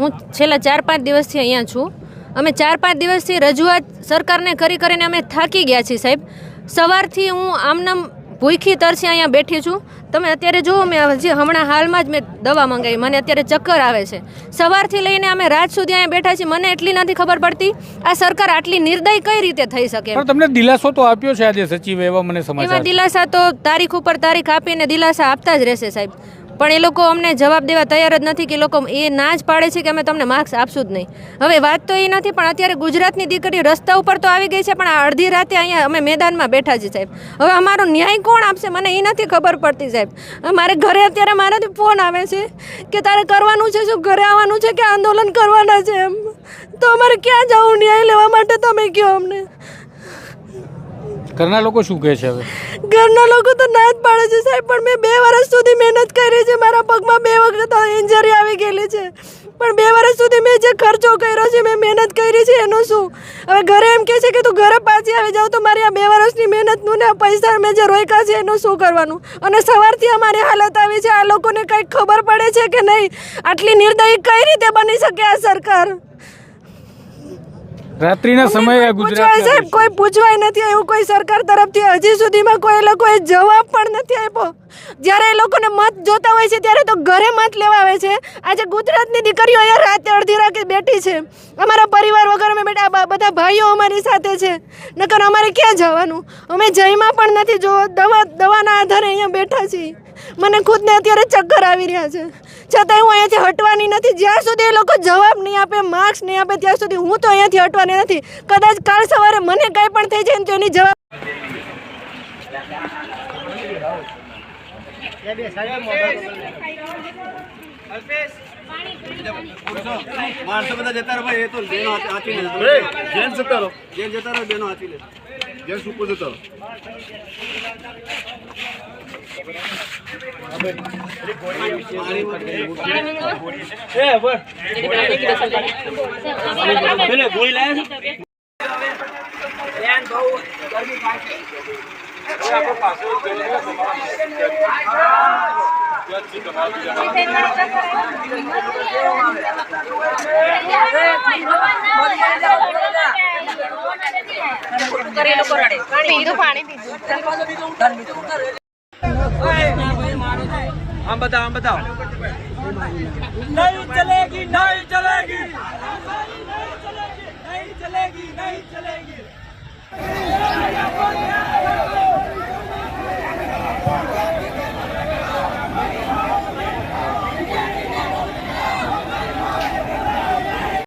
હું છેલ્લા 4-5 દિવસથી અહીંયા છું. અમે 4-5 દિવસથી રજૂઆત સરકારને કરીને અમે થાકી ગયા છીએ સાહેબ. સવારથી હું આમનામ ભૂખી તરસી અહીંયા બેઠી છું. તમે અત્યારે જુઓ, મેં હજી હમણાં હાલમાં જ મેં દવા મંગાવી, મને અત્યારે ચક્કર આવે છે. સવારથી લઈને અમે રાત સુધી અહીંયા બેઠા છીએ. મને એટલી નથી ખબર પડતી આ સરકાર આટલી નિર્દય કઈ રીતે થઈ શકે. પણ તમને દિલાસો તો આપ્યો છે આજે સચિવે, એવા મને સમાચાર. એવા દિલાસા તો તારીખ ઉપર તારીખ આપીને દિલાસા આપતા જ રહેશે સાહેબ, પણ એ લોકો અમને જવાબ દેવા તૈયાર જ નથી. કે લોકો એ ના જ પાડે છે કે અમે તમને માર્ક્સ આપશું જ નહીં. હવે વાત તો એ નથી, પણ અત્યારે ગુજરાતની દીકરી રસ્તા ઉપર તો આવી ગઈ છે, પણ આ અડધી રાતે અહીંયા અમે મેદાનમાં બેઠા છીએ સાહેબ. હવે અમારો ન્યાય કોણ આપશે મને એ નથી ખબર પડતી સાહેબ. મારે ઘરે અત્યારે મારાથી ફોન આવે છે કે તારે કરવાનું છે શું, ઘરે આવવાનું છે કે આંદોલન કરવાના છે એમ. તો અમારે ક્યાં જવું ન્યાય લેવા માટે, તમે કહો અમને. ઘરના લોકો શું કહે છે હવે? ઘરના લોકો તો ના જ પાડે છે સાહેબ, પણ મેં 2 વર્ષ સુધી મહેનત કરી છે. મારા પગમાં 2 વખત ઇન્જરી આવી ગયેલી છે, પણ 2 વર્ષ સુધી મેં જે ખર્ચો કર્યો છે, મેં મહેનત કરી છે, એનું શું? હવે ઘરે એમ કહે છે કે તું ઘરે પાછી આવી જાવ, તો મારી આ 2 વર્ષની મહેનતનું ને પૈસા મેં જે રોક્યા છે એનું શું કરવાનું? અને સવારથી અમારી હાલત આવી છે. આ લોકોને કંઈક ખબર પડે છે કે નહીં? આટલી નિર્દયી કઈ રીતે બની શકે આ સરકાર? રાત્રિના સમયે ગુજરાત સાહેબ કોઈ પૂછવાય નથી આવ્યું કોઈ સરકાર તરફથી. હજી સુધીમાં કોઈ લોકોએ જવાબ પણ નથી આપ્યો. જ્યારે એ લોકોને મત જોતા હોય છે ત્યારે તો ઘરે મત લેવા આવે છે. આજે ગુજરાતની દીકરીઓ અહીંયા રાતે અડધી રાતે બેઠી છે. અમારા પરિવાર વગર અમે બેઠા, બધા ભાઈઓ અમારી સાથે છે. નકર અમારે ક્યાં જવાનું? અમે જઈમાં પણ નથી. જો દવાના આધારે અહીંયા બેઠા છીએ. મને ખુદને અત્યારે ચક્કર આવી રહ્યા છે, છતાંય હું અહીંયાથી હટવાની નથી. જ્યાં સુધી એ લોકો જવાબ નહીં આપે, માર્ક્સ નહીં આપે, ત્યાં સુધી હું તો અહીંયાથી હટવાની નથી. કદાચ કાલ સવારે મને કંઈ પણ થઈ જાય ને તો એની જવાબ માણસો બધા જતા રહો ભાઈ. એ તો બેનો આચી લે, જેન જતા રહો, જેન જતા રહો, બેનો આચી લે, જેન સુપર જતા રહો. ગોળી લાયા આમ બતાવો. નહીં ચલેગી, નહીં ચલેગી, નહીં ચલેગી, નહીં ચલેગી.